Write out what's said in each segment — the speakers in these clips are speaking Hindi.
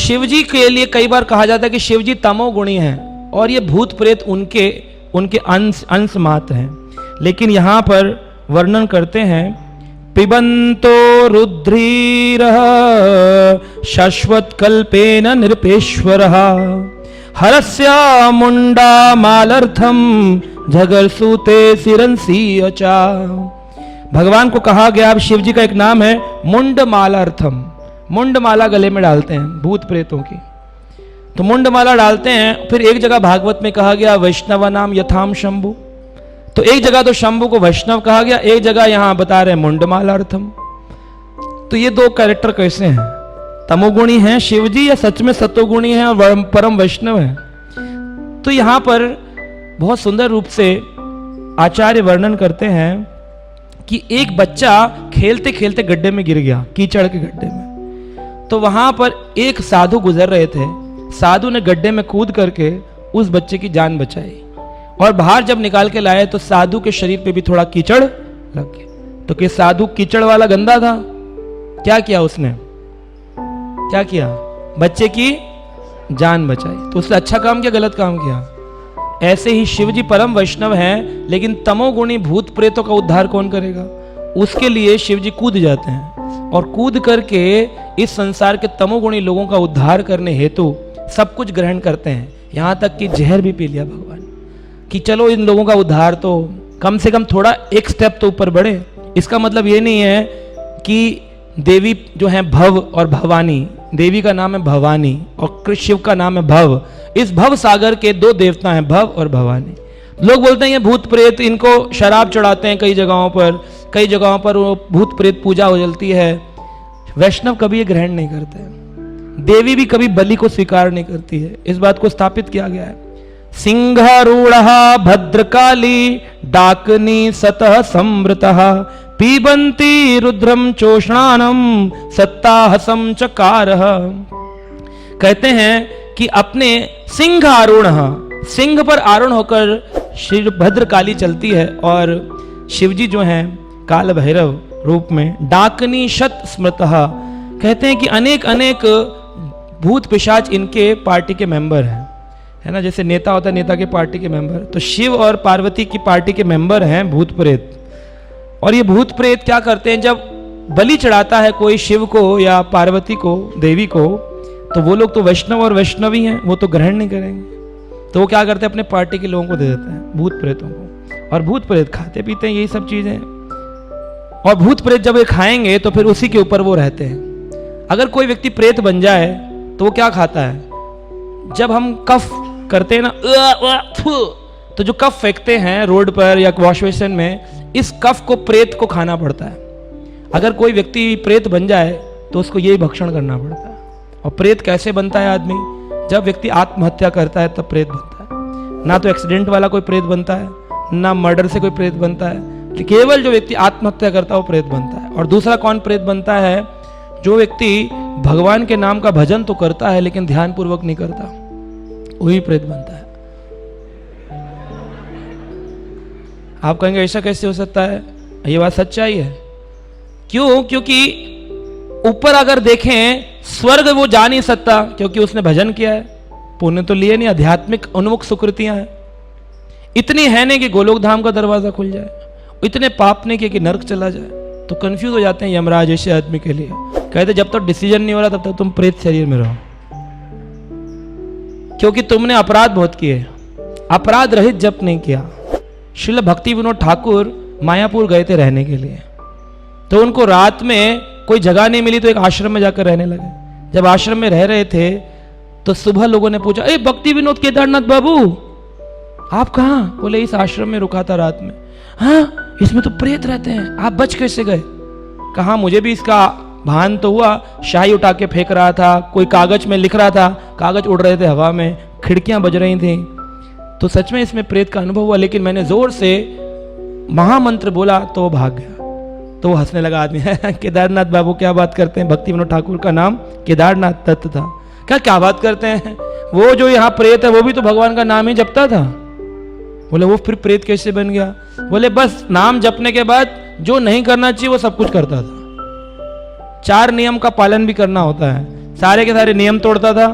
शिवजी के लिए कई बार कहा जाता है कि शिवजी तमोगुणी हैं और ये भूत प्रेत उनके अंश मात्र हैं। लेकिन यहां पर वर्णन करते हैं, पिबंतो रुद्रीरः शाश्वत कल्पेन निरपेश्वरः हरस्य मुंडा मालर्थम झगरसूते सिरंसी अचा। भगवान को कहा गया, अब शिव जी का एक नाम है मुंड मालार्थम। मुंड माला गले में डालते हैं भूत प्रेतों की, तो मुंड माला डालते हैं। फिर एक जगह भागवत में कहा गया वैष्णव नाम यथाम शंभु, तो एक जगह तो शंभु को वैष्णव कहा गया, एक जगह यहां बता रहे हैं मुंड मालार्थम। तो ये दो कैरेक्टर कैसे हैं, तमोगुणी हैं शिवजी या सच में सतोगुणी हैं और परम वैष्णव हैं? तो यहां पर बहुत सुंदर रूप से आचार्य वर्णन करते हैं कि एक बच्चा खेलते खेलते गड्ढे में गिर गया, कीचड़ के गड्ढे में। तो वहां पर एक साधु गुजर रहे थे, साधु ने गड्ढे में कूद करके उस बच्चे की जान बचाई और बाहर जब निकाल के लाए तो साधु के शरीर पे भी थोड़ा कीचड़ लग गया। तो कि साधु कीचड़ वाला गंदा था, क्या किया उसने, क्या किया, बच्चे की जान बचाई। तो उसने अच्छा काम किया, गलत काम किया? ऐसे ही शिवजी परम वैष्णव हैं, लेकिन तमोगुणी भूत प्रेतों का उद्धार कौन करेगा? उसके लिए शिवजी कूद जाते हैं और कूद करके इस संसार के तमोगुणी लोगों का उद्धार करने हेतु सब कुछ ग्रहण करते हैं, यहां तक कि जहर भी पी लिया भगवान कि चलो इन लोगों का उद्धार तो कम से कम थोड़ा एक स्टेप तो ऊपर बढ़े। इसका मतलब ये नहीं है कि देवी जो है भव और भवानी, देवी का नाम है भवानी और शिव का नाम है भव। इस भव सागर के दो देवता हैं, भव और भवानी। लोग बोलते हैं ये भूत प्रेत, इनको शराब चढ़ाते हैं, कई जगहों पर वो भूत प्रेत पूजा हो जलती है। वैष्णव कभी ये ग्रहण नहीं करते हैं, देवी भी कभी बलि को स्वीकार नहीं करती है। इस बात को स्थापित किया गया है। सिंहारूढ़ भद्रकाली डाकनी सतः समृतः पीबंती रुद्रम चोषणानम सत्ताहसम चकारः। कहते हैं कि अपने सिंह आरूढ़, सिंह पर आरूढ़ होकर श्री भद्रकाली चलती है और शिवजी जो हैं काल भैरव रूप में डाकनी शत स्मृतः। कहते हैं कि अनेक अनेक भूत पिशाच इनके पार्टी के मेंबर हैं, है ना, जैसे नेता होता है नेता के पार्टी के मेंबर, तो शिव और पार्वती की पार्टी के मेंबर हैं भूत प्रेत। और ये भूत प्रेत क्या करते हैं, जब बलि चढ़ाता है कोई शिव को या पार्वती को, देवी को, तो वो लोग तो वैष्णव और वैष्णवी हैं, वो तो ग्रहण नहीं करेंगे। तो वो क्या करते हैं, अपने पार्टी के लोगों को दे देते हैं, भूत प्रेतों को। और भूत प्रेत खाते पीते हैं, यही सब चीजें। और भूत प्रेत जब ये खाएंगे तो फिर उसी के ऊपर वो रहते हैं। अगर कोई व्यक्ति प्रेत बन जाए तो वो क्या खाता है, जब हम कफ करते हैं ना, तो जो कफ फेंकते हैं रोड पर या वॉश बेसिन में, इस कफ को प्रेत को खाना पड़ता है। अगर कोई व्यक्ति प्रेत बन जाए तो उसको यही भक्षण करना पड़ता है। और प्रेत कैसे बनता है आदमी, जब व्यक्ति आत्महत्या करता है तब प्रेत बनता है। ना तो एक्सीडेंट वाला कोई प्रेत बनता है, ना मर्डर से कोई प्रेत बनता है, केवल जो व्यक्ति आत्महत्या करता है वो प्रेत बनता है। और दूसरा कौन प्रेत बनता है, जो व्यक्ति भगवान के नाम का भजन तो करता है लेकिन ध्यान पूर्वक नहीं करता, वही प्रेत बनता है। आप कहेंगे ऐसा कैसे हो सकता है, ये बात सच्चाई है। क्यों? क्योंकि ऊपर अगर देखें स्वर्ग वो जा नहीं सकता, क्योंकि उसने भजन किया है, पुण्य तो लिए नहीं, आध्यात्मिक उन्मुख सुकृतियां हैं। इतनी है नहीं कि गोलोक धाम का दरवाजा खुल जाए, इतने पाप नहीं कि नरक चला जाए। तो कंफ्यूज हो जाते हैं यमराज ऐसे आदमी के लिए। कहते जब तक डिसीजन नहीं हो रहा तब तक तुम प्रेत शरीर में रहो, क्योंकि तुमने अपराध बहुत किए, अपराध रहित जप नहीं किया। श्रील भक्ति विनोद ठाकुर मायापुर गए थे रहने के लिए, तो उनको रात में कोई जगह नहीं मिली तो एक आश्रम में जाकर रहने लगे। जब आश्रम में रह रहे थे तो सुबह लोगों ने पूछा, ए भक्ति विनोद केदारनाथ बाबू आप कहाँ? बोले इस आश्रम में रुका था रात में। हाँ, इसमें तो प्रेत रहते हैं, आप बच कैसे गए? कहा मुझे भी इसका भान तो हुआ, शाही उठा के फेंक रहा था, कोई कागज में लिख रहा था, कागज उड़ रहे थे हवा में, खिड़कियां बज रही थी, तो सच में इसमें प्रेत का अनुभव हुआ। लेकिन मैंने जोर से महामंत्र बोला तो वो भाग गया। तो वो हंसने लगा आदमी, केदारनाथ बाबू क्या बात करते हैं, भक्ति विनोद ठाकुर का नाम केदारनाथ दत्त था। क्या बात करते हैं, वो जो यहाँ प्रेत है वो भी तो भगवान का नाम ही जपता था। बोले वो फिर प्रेत कैसे बन गया? बोले बस नाम जपने के बाद जो नहीं करना चाहिए वो सब कुछ करता था। 4 नियम का पालन भी करना होता है, सारे के सारे नियम तोड़ता था,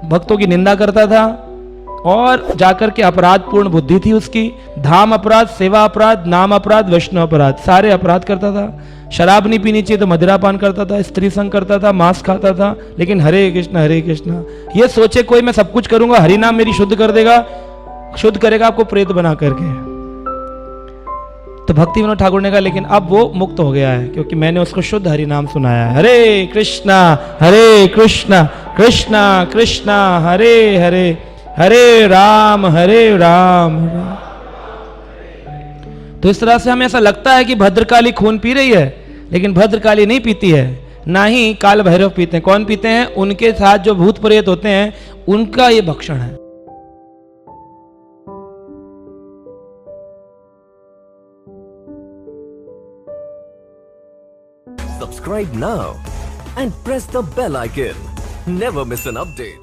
भक्तों की निंदा करता था और जाकर के अपराध पूर्ण बुद्धि थी उसकी। धाम अपराध, सेवा अपराध, नाम अपराध, वैष्णव अपराध, सारे अपराध करता था। शराब नहीं पीनी चाहिए तो मदिरापान करता था, स्त्री संग करता था, मांस खाता था, लेकिन हरे कृष्ण ये सोचे कोई मैं सब कुछ करूंगा, हरि नाम मेरी शुद्ध कर देगा, शुद्ध करेगा आपको प्रेत बना करके। तो भक्ति विनोद ठाकुर ने कहा लेकिन अब वो मुक्त हो गया है क्योंकि मैंने उसको शुद्ध हरि नाम सुनाया है। हरे कृष्णा कृष्णा कृष्णा हरे हरे, हरे राम तो इस तरह से हमें ऐसा लगता है कि भद्रकाली खून पी रही है, लेकिन भद्रकाली नहीं पीती है, ना ही काल भैरव पीते हैं। कौन पीते हैं? उनके साथ जो भूत प्रेत होते हैं उनका ये भक्षण है। Subscribe now and press the bell icon. Never miss an update.